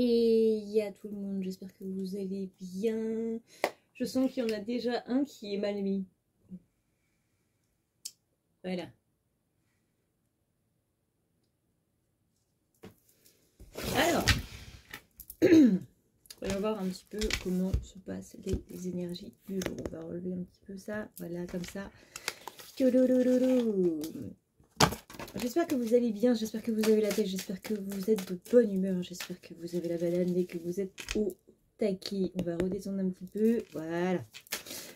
Et à tout le monde, j'espère que vous allez bien. Je sens qu'il y en a déjà un qui est mal mis. Voilà. Alors, voyons voir un petit peu comment se passent les énergies du jour. On va relever un petit peu ça, voilà, comme ça. J'espère que vous allez bien, j'espère que vous avez la tête, j'espère que vous êtes de bonne humeur, j'espère que vous avez la banane et que vous êtes au taquet. On va redescendre un petit peu, voilà.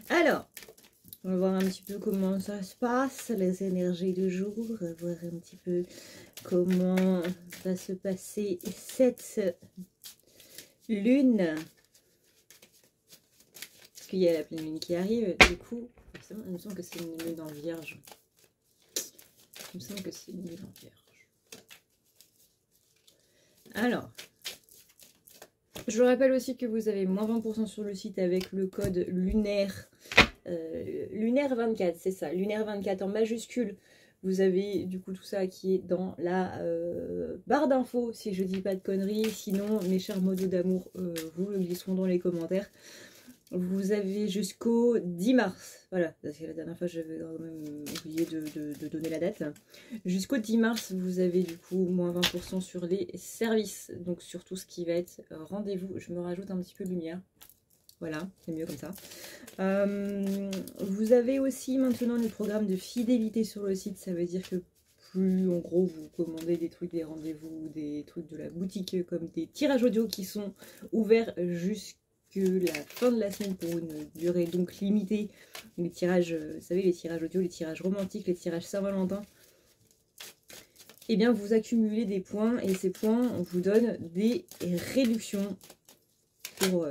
Alors, on va voir un petit peu comment ça se passe, les énergies du jour, on va voir un petit peu comment va se passer cette lune. Parce qu'il y a la pleine lune qui arrive, du coup, forcément, il me semble que c'est une lune en vierge. Il me semble que c'est une lune en vierge. Alors, je vous rappelle aussi que vous avez moins 20% sur le site avec le code lunaire. Lunaire 24, c'est ça, lunaire 24 en majuscule. Vous avez du coup tout ça qui est dans la barre d'infos, si je dis pas de conneries. Sinon, mes chers modos d'amour, vous le glisseront dans les commentaires. Vous avez jusqu'au 10 mars, voilà, parce que la dernière fois j'avais quand même oublié de donner la date. Jusqu'au 10 mars, vous avez du coup moins 20% sur les services, donc sur tout ce qui va être rendez-vous. Je me rajoute un petit peu de lumière. Voilà, c'est mieux comme ça. Vous avez aussi maintenant les programmes de fidélité sur le site. Ça veut dire que plus en gros vous commandez des trucs, des rendez-vous, des trucs de la boutique comme des tirages audio qui sont ouverts jusqu'à la fin de la semaine pour une durée donc limitée. Les tirages, vous savez, les tirages audio, les tirages romantiques, les tirages Saint-Valentin. Et bien vous accumulez des points et ces points on vous donne des réductions pour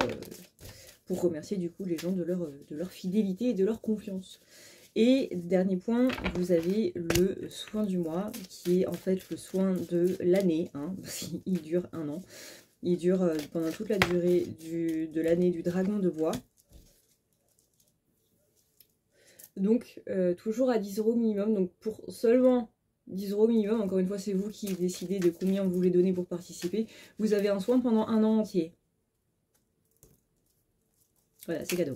remercier du coup les gens de leur fidélité et de leur confiance. Et dernier point, vous avez le soin du mois, qui est en fait le soin de l'année, hein, parce qu'il dure un an. Il dure pendant toute la durée de l'année du dragon de bois. Donc toujours à 10 € minimum, donc pour seulement 10 € minimum, encore une fois c'est vous qui décidez de combien vous voulez donner pour participer. Vous avez un soin pendant un an entier. Voilà, c'est cadeau.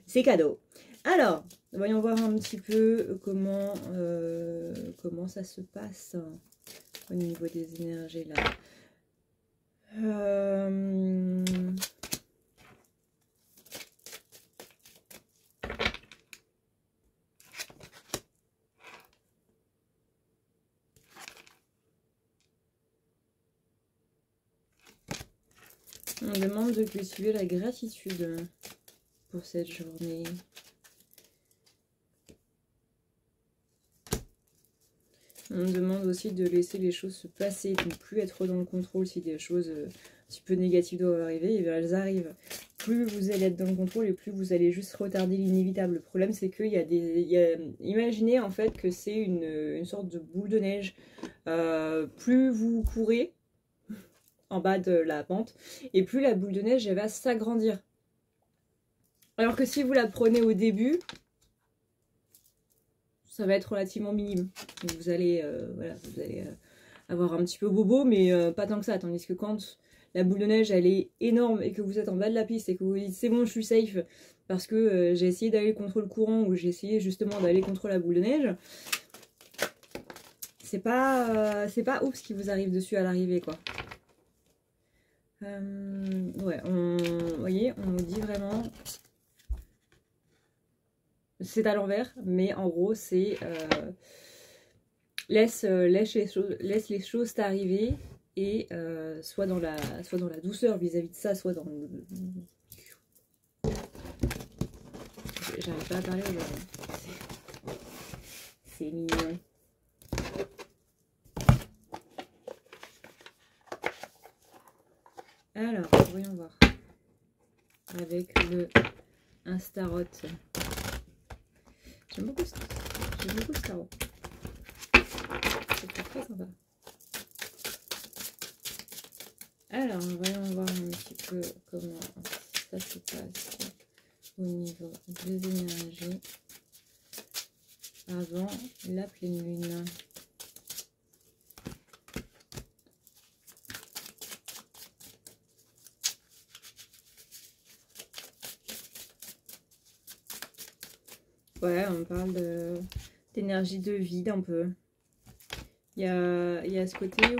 C'est cadeau. Alors, voyons voir un petit peu comment ça se passe au niveau des énergies là. On demande de cultiver la gratitude pour cette journée. On demande aussi de laisser les choses se passer, de ne plus être dans le contrôle. Si des choses un petit peu négatives doivent arriver, et bien elles arrivent. Plus vous allez être dans le contrôle et plus vous allez juste retarder l'inévitable. Le problème c'est qu'il y a des... Imaginez en fait que c'est une sorte de boule de neige. Plus vous courez en bas de la pente, et plus la boule de neige elle va s'agrandir. Alors que si vous la prenez au début, ça va être relativement minime. Donc vous allez, voilà, vous allez avoir un petit peu bobo, mais pas tant que ça. Tandis que quand la boule de neige elle est énorme et que vous êtes en bas de la piste et que vous vous dites c'est bon, je suis safe parce que j'ai essayé d'aller contre le courant ou j'ai essayé justement d'aller contre la boule de neige, c'est pas ouf ce qui vous arrive dessus à l'arrivée quoi. Ouais, vous voyez, on nous dit vraiment, c'est à l'envers, mais en gros c'est laisse les choses t'arriver et soit dans la douceur vis-à-vis de ça, soit dans le... J'arrive pas à parler aujourd'hui. C'est mignon. Alors, voyons voir. Avec le Instaroth. J'aime beaucoup ce tarot. C'est très sympa. Alors, voyons voir un petit peu comment ça se passe au niveau des énergies avant la pleine lune. Ouais, on parle d'énergie de vide un peu. Il y a ce côté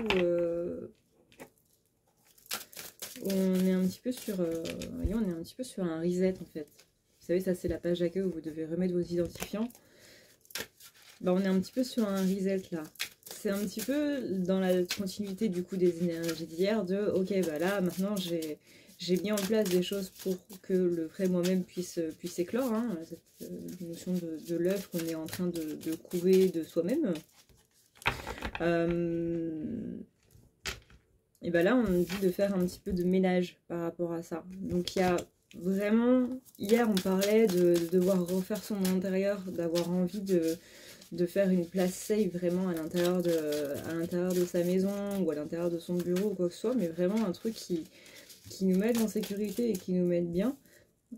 où on est un petit peu sur, voyez, on est un petit peu sur un reset en fait. Vous savez, ça c'est la page d'accueil où vous devez remettre vos identifiants. Bah, on est un petit peu sur un reset là. C'est un petit peu dans la continuité du coup des énergies d'hier de ok bah là maintenant j'ai mis en place des choses pour que le vrai moi-même puisse éclore, hein, cette notion de l'œuf qu'on est en train de couver de soi-même. Et ben là on nous dit de faire un petit peu de ménage par rapport à ça. Donc il y a vraiment, hier on parlait de devoir refaire son intérieur, d'avoir envie de faire une place safe vraiment à l'intérieur de sa maison ou à l'intérieur de son bureau ou quoi que ce soit, mais vraiment un truc qui nous mette en sécurité et qui nous mette bien.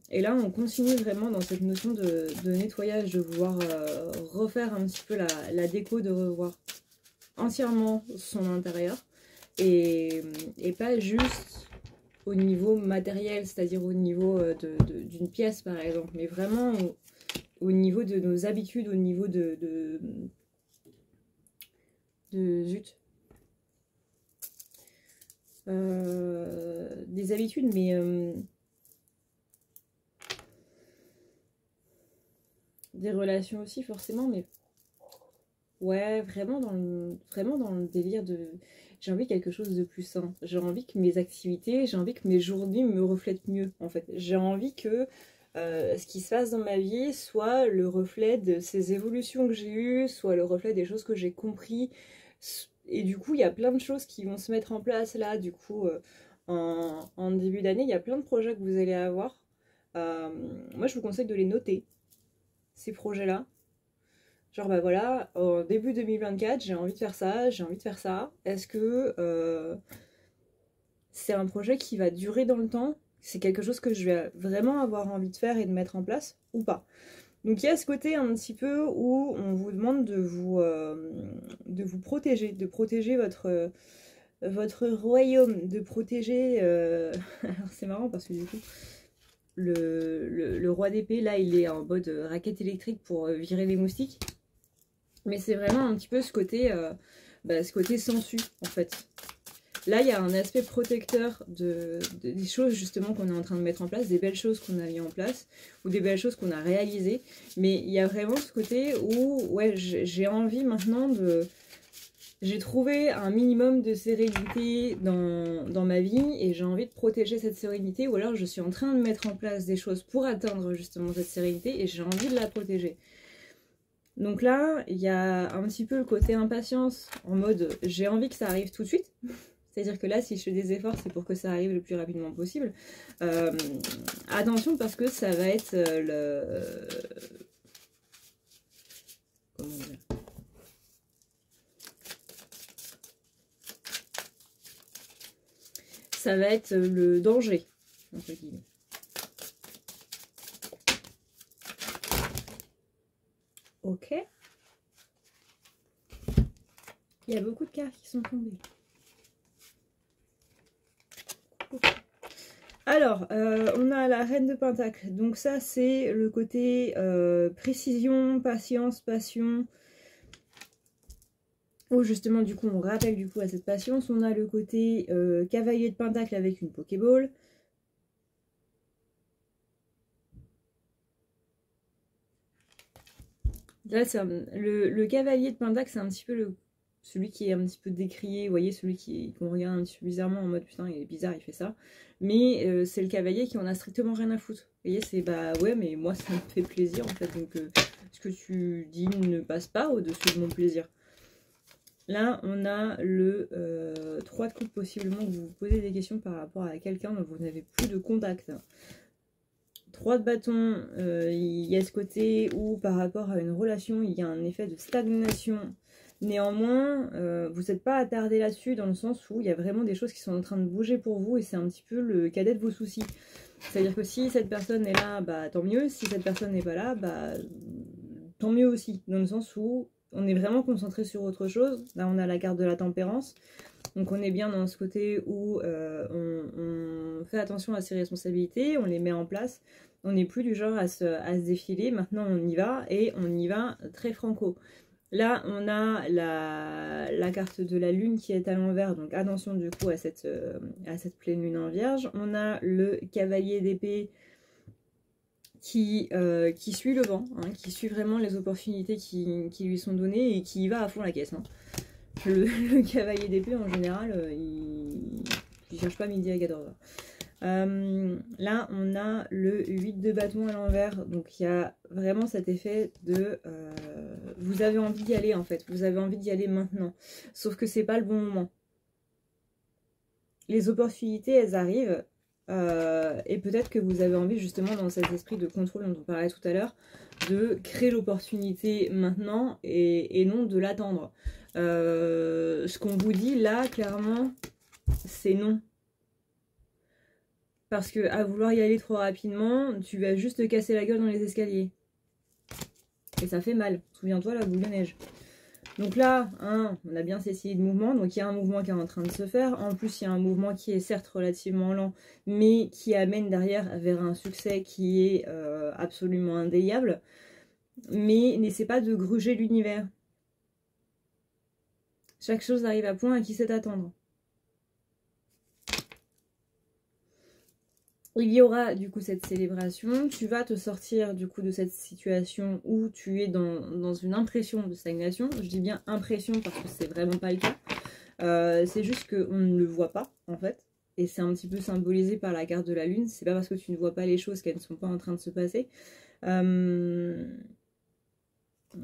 Et là on continue vraiment dans cette notion de nettoyage, de vouloir refaire un petit peu la déco, de revoir entièrement son intérieur et pas juste au niveau matériel, c'est-à-dire au niveau d'une pièce par exemple, mais vraiment au niveau de nos habitudes, au niveau de zut. Des habitudes, mais des relations aussi forcément, mais ouais, vraiment dans le délire de j'ai envie de quelque chose de plus sain. J'ai envie que mes activités, j'ai envie que mes journées me reflètent mieux en fait. J'ai envie que ce qui se passe dans ma vie soit le reflet de ces évolutions que j'ai eues, soit le reflet des choses que j'ai compris. Et du coup, il y a plein de choses qui vont se mettre en place là. Du coup, en début d'année, il y a plein de projets que vous allez avoir. Moi, je vous conseille de les noter, ces projets-là. Genre, bah voilà, en début 2024, j'ai envie de faire ça, j'ai envie de faire ça. Est-ce que c'est un projet qui va durer dans le temps? C'est quelque chose que je vais vraiment avoir envie de faire et de mettre en place ou pas? Donc il y a ce côté un petit peu où on vous demande de vous protéger, de protéger votre royaume, de protéger... Alors c'est marrant parce que du coup, le roi d'épée, là, il est en mode raquette électrique pour virer les moustiques. Mais c'est vraiment un petit peu ce côté sensu, en fait. Là, il y a un aspect protecteur des choses justement qu'on est en train de mettre en place, des belles choses qu'on a mis en place, ou des belles choses qu'on a réalisées. Mais il y a vraiment ce côté où, ouais, j'ai envie maintenant de... J'ai trouvé un minimum de sérénité dans ma vie et j'ai envie de protéger cette sérénité, ou alors je suis en train de mettre en place des choses pour atteindre justement cette sérénité et j'ai envie de la protéger. Donc là, il y a un petit peu le côté impatience, en mode j'ai envie que ça arrive tout de suite. C'est-à-dire que là, si je fais des efforts, c'est pour que ça arrive le plus rapidement possible. Attention parce que ça va être comment dire ? Ça va être le danger, entre guillemets. Ok. Il y a beaucoup de cartes qui sont tombées. Alors, on a la reine de Pentacle. Donc ça, c'est le côté précision, patience, passion. Où justement, du coup, on rappelle du coup à cette patience. On a le côté cavalier de Pentacle avec une Pokéball. Là, le cavalier de Pentacle, c'est un petit peu celui qui est un petit peu décrié, vous voyez, celui qu'on regarde un petit peu bizarrement en mode putain, il est bizarre, il fait ça. Mais c'est le cavalier qui en a strictement rien à foutre. Vous voyez, c'est bah ouais, mais moi ça me fait plaisir en fait, donc ce que tu dis ne passe pas au-dessus de mon plaisir. Là, on a le 3 de coupe, possiblement que vous vous posez des questions par rapport à quelqu'un dont vous n'avez plus de contact. 3 de bâton, il y a ce côté où par rapport à une relation, il y a un effet de stagnation. Néanmoins, vous n'êtes pas attardé là-dessus dans le sens où il y a vraiment des choses qui sont en train de bouger pour vous et c'est un petit peu le cadet de vos soucis. C'est-à-dire que si cette personne est là, bah tant mieux. Si cette personne n'est pas là, bah tant mieux aussi. Dans le sens où on est vraiment concentré sur autre chose. Là, on a la carte de la tempérance. Donc on est bien dans ce côté où on fait attention à ses responsabilités, on les met en place. On n'est plus du genre à se défiler. Maintenant, on y va et on y va très franco. Là, on a la carte de la lune qui est à l'envers. Donc, attention du coup à cette pleine lune en vierge. On a le cavalier d'épée qui suit le vent, hein, qui suit vraiment les opportunités qui lui sont données et qui y va à fond la caisse. Hein. Le cavalier d'épée, en général, il cherche pas midi à 14h. Là, on a le 8 de bâton à l'envers. Donc, il y a vraiment cet effet de... vous avez envie d'y aller, en fait. Vous avez envie d'y aller maintenant. Sauf que c'est pas le bon moment. Les opportunités, elles arrivent. Et peut-être que vous avez envie, justement, dans cet esprit de contrôle dont on parlait tout à l'heure, de créer l'opportunité maintenant et non de l'attendre. Ce qu'on vous dit, là, clairement, c'est non. Parce que à vouloir y aller trop rapidement, tu vas juste te casser la gueule dans les escaliers. Et ça fait mal. Souviens-toi, la boule de neige. Donc là, hein, on a bien cessé de mouvement. Donc il y a un mouvement qui est en train de se faire. En plus, il y a un mouvement qui est certes relativement lent, mais qui amène derrière vers un succès qui est absolument indéniable. Mais n'essaie pas de gruger l'univers. Chaque chose arrive à point à qui sait attendre. Il y aura du coup cette célébration, tu vas te sortir du coup de cette situation où tu es dans une impression de stagnation. Je dis bien impression parce que c'est vraiment pas le cas. C'est juste qu'on ne le voit pas en fait. Et c'est un petit peu symbolisé par la carte de la lune. C'est pas parce que tu ne vois pas les choses qu'elles ne sont pas en train de se passer. Il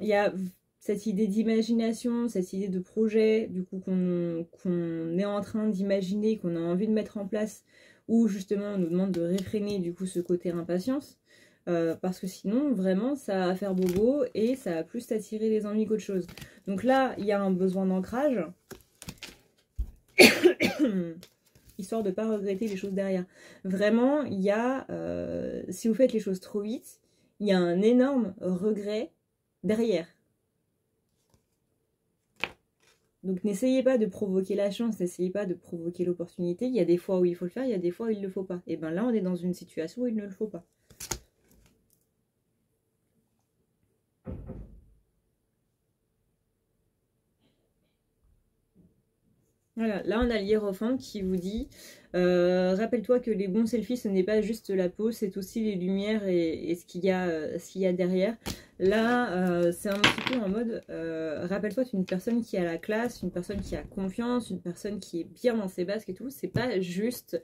y a cette idée d'imagination, cette idée de projet du coup qu'on est en train d'imaginer, qu'on a envie de mettre en place, où justement on nous demande de réfréner du coup ce côté impatience, parce que sinon vraiment ça va faire bobo et ça va plus t'attirer les ennuis qu'autre chose. Donc là il y a un besoin d'ancrage, histoire de ne pas regretter les choses derrière. Vraiment il y a, si vous faites les choses trop vite, il y a un énorme regret derrière. Donc n'essayez pas de provoquer la chance, n'essayez pas de provoquer l'opportunité. Il y a des fois où il faut le faire, il y a des fois où il ne le faut pas. Et bien là, on est dans une situation où il ne le faut pas. Voilà, là on a l'hiérophante qui vous dit rappelle-toi que les bons selfies, ce n'est pas juste la peau, c'est aussi les lumières et ce qu'il y a derrière. Là, c'est un petit peu en mode, rappelle-toi, tu es une personne qui a la classe, une personne qui a confiance, une personne qui est bien dans ses basques et tout. C'est pas juste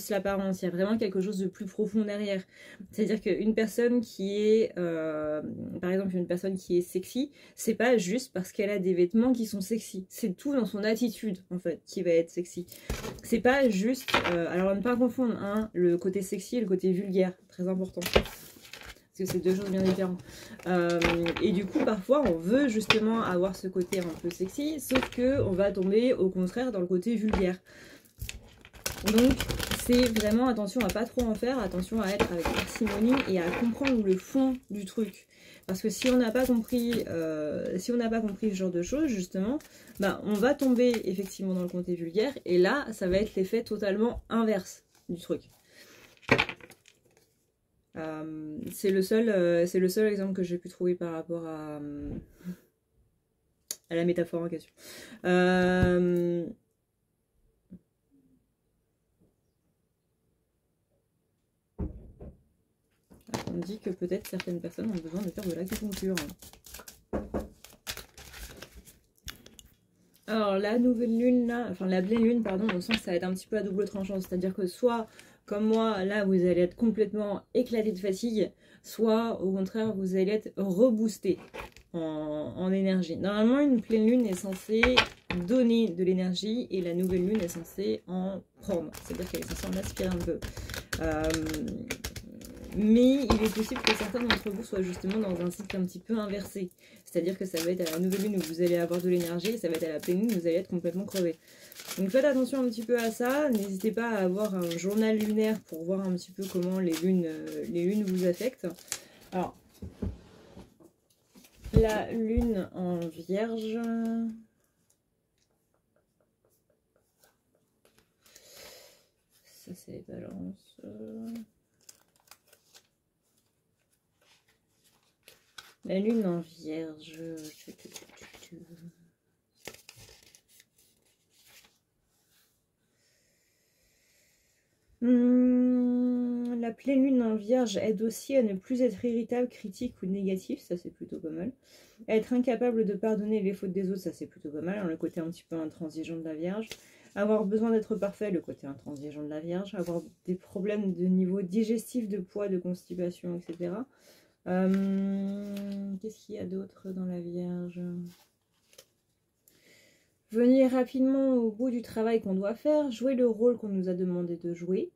l'apparence, il y a vraiment quelque chose de plus profond derrière. C'est-à-dire qu'une personne qui est, par exemple, une personne qui est sexy, c'est pas juste parce qu'elle a des vêtements qui sont sexy. C'est tout dans son attitude, en fait, qui va être sexy. C'est pas juste, alors ne pas confondre, hein, le côté sexy et le côté vulgaire, très important. Parce que c'est deux choses bien différentes. Et du coup, parfois, on veut justement avoir ce côté un peu sexy, sauf que on va tomber au contraire dans le côté vulgaire. Donc, c'est vraiment attention à pas trop en faire, attention à être avec parcimonie et à comprendre le fond du truc. Parce que si on n'a pas compris, ce genre de choses, justement, bah, on va tomber effectivement dans le côté vulgaire. Et là, ça va être l'effet totalement inverse du truc. C'est le seul exemple que j'ai pu trouver par rapport à la métaphore en question. On dit que peut-être certaines personnes ont besoin de faire de l'acupuncture. Alors la nouvelle lune là, enfin la pleine lune pardon, on sent que ça va être un petit peu à double tranchant, c'est-à-dire que soit comme moi là vous allez être complètement éclaté de fatigue, soit au contraire vous allez être reboosté en énergie. Normalement une pleine lune est censée donner de l'énergie et la nouvelle lune est censée en prendre, c'est-à-dire qu'elle est censée en aspirer un peu. Mais il est possible que certains d'entre vous soient justement dans un cycle un petit peu inversé. C'est-à-dire que ça va être à la nouvelle lune où vous allez avoir de l'énergie et ça va être à la pleine lune où vous allez être complètement crevé. Donc faites attention un petit peu à ça. N'hésitez pas à avoir un journal lunaire pour voir un petit peu comment les lunes vous affectent. Alors, la lune en vierge... Ça c'est les balances... La lune en vierge. La pleine lune en vierge aide aussi à ne plus être irritable, critique ou négatif, ça c'est plutôt pas mal. Être incapable de pardonner les fautes des autres, ça c'est plutôt pas mal, hein, le côté un petit peu intransigeant de la vierge. Avoir besoin d'être parfait, le côté intransigeant de la vierge. Avoir des problèmes de niveau digestif, de poids, de constipation, etc. Qu'est-ce qu'il y a d'autre dans la vierge? Venir rapidement au bout du travail qu'on doit faire, jouer le rôle qu'on nous a demandé de jouer.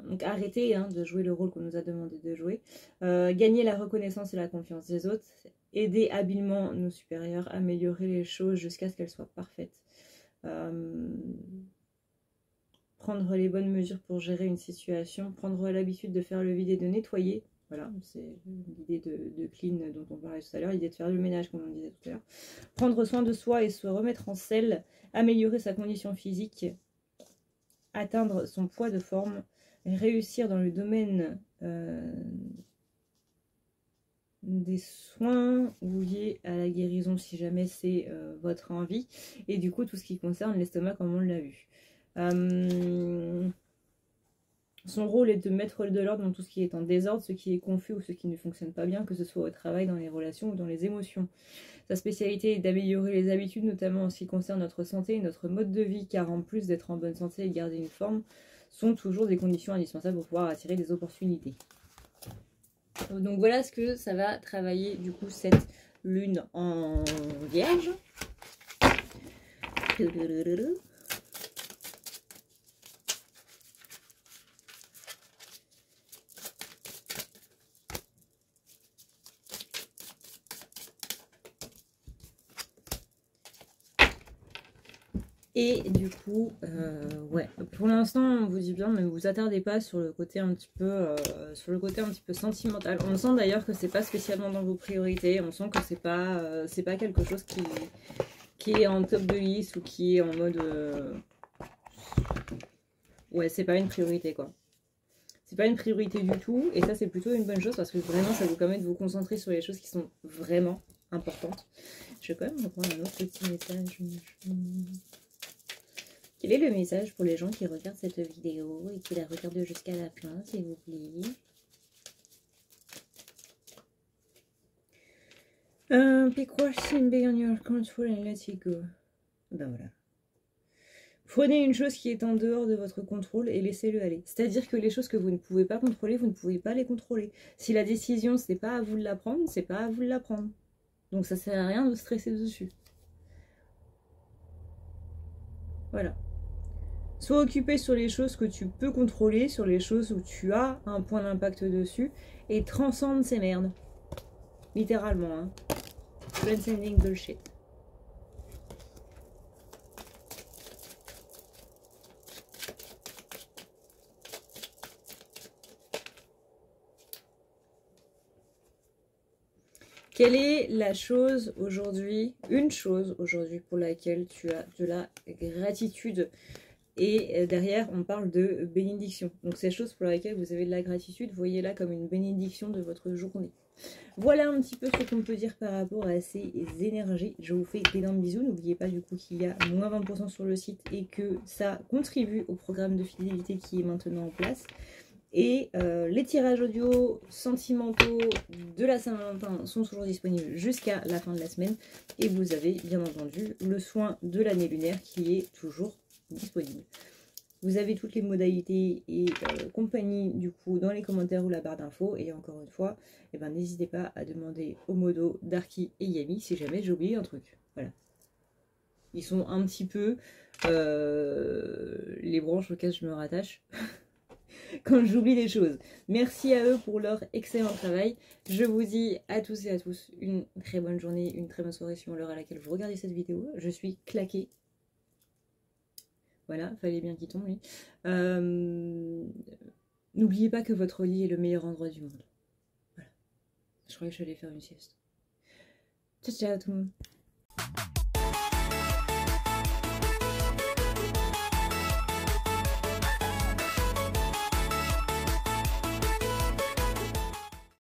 Donc arrêter de jouer le rôle qu'on nous a demandé de jouer. Gagner la reconnaissance et la confiance des autres. Aider habilement nos supérieurs, améliorer les choses jusqu'à ce qu'elles soient parfaites. Prendre les bonnes mesures pour gérer une situation. Prendre l'habitude de faire le vide et de nettoyer. Voilà, c'est l'idée de clean dont on parlait tout à l'heure, l'idée de faire le ménage comme on disait tout à l'heure. Prendre soin de soi et se remettre en selle, améliorer sa condition physique, atteindre son poids de forme, réussir dans le domaine des soins ou liés à la guérison si jamais c'est votre envie, et du coup tout ce qui concerne l'estomac comme on l'a vu. Son rôle est de mettre de l'ordre dans tout ce qui est en désordre, ce qui est confus ou ce qui ne fonctionne pas bien, que ce soit au travail, dans les relations ou dans les émotions. Sa spécialité est d'améliorer les habitudes, notamment en ce qui concerne notre santé et notre mode de vie, car en plus d'être en bonne santé et garder une forme, sont toujours des conditions indispensables pour pouvoir attirer des opportunités. Donc voilà ce que ça va travailler du coup cette lune en vierge. Et du coup, ouais, pour l'instant, on vous dit bien, ne vous attardez pas sur le côté un petit peu, sentimental. On sent d'ailleurs que c'est pas spécialement dans vos priorités. On sent que c'est pas quelque chose qui est en top de liste ou qui est en mode, ouais, c'est pas une priorité quoi. C'est pas une priorité du tout, et ça c'est plutôt une bonne chose parce que vraiment ça vous permet de vous concentrer sur les choses qui sont vraiment importantes. Je vais quand même reprendre un autre petit message. Quel est le message pour les gens qui regardent cette vidéo et qui la regardent jusqu'à la fin, s'il vous plaît? Pick what's beyond your control and let it go. Ben voilà. Prenez une chose qui est en dehors de votre contrôle et laissez-le aller. C'est-à-dire que les choses que vous ne pouvez pas contrôler, vous ne pouvez pas les contrôler. Si la décision, ce n'est pas à vous de la prendre, c'est pas à vous de la prendre. Donc ça sert à rien de stresser dessus. Voilà. Sois occupé sur les choses que tu peux contrôler, sur les choses où tu as un point d'impact dessus, et transcende ces merdes. Littéralement, hein. Transcending bullshit. Quelle est la chose aujourd'hui, une chose aujourd'hui pour laquelle tu as de la gratitude? Et derrière, on parle de bénédiction. Donc ces choses pour lesquelles vous avez de la gratitude, voyez-la comme une bénédiction de votre journée. Voilà un petit peu ce qu'on peut dire par rapport à ces énergies. Je vous fais d'énormes bisous. N'oubliez pas du coup qu'il y a moins 20% sur le site et que ça contribue au programme de fidélité qui est maintenant en place. Et les tirages audio sentimentaux de la Saint-Valentin sont toujours disponibles jusqu'à la fin de la semaine. Et vous avez bien entendu le soin de l'année lunaire qui est toujours disponible. Vous avez toutes les modalités et compagnie du coup dans les commentaires ou la barre d'infos. Et encore une fois, eh ben, n'hésitez pas à demander aux modos Darky et Yami si jamais j'ai oublié un truc. Voilà. Ils sont un petit peu les branches auxquelles je me rattache quand j'oublie des choses. Merci à eux pour leur excellent travail. Je vous dis à tous et à tous une très bonne journée, une très bonne soirée suivant l'heure à laquelle vous regardez cette vidéo. Je suis claquée. Voilà, fallait bien qu'il tombe lui. N'oubliez pas que votre lit est le meilleur endroit du monde. Voilà. Je croyais que j'allais faire une sieste. Ciao, ciao tout le monde.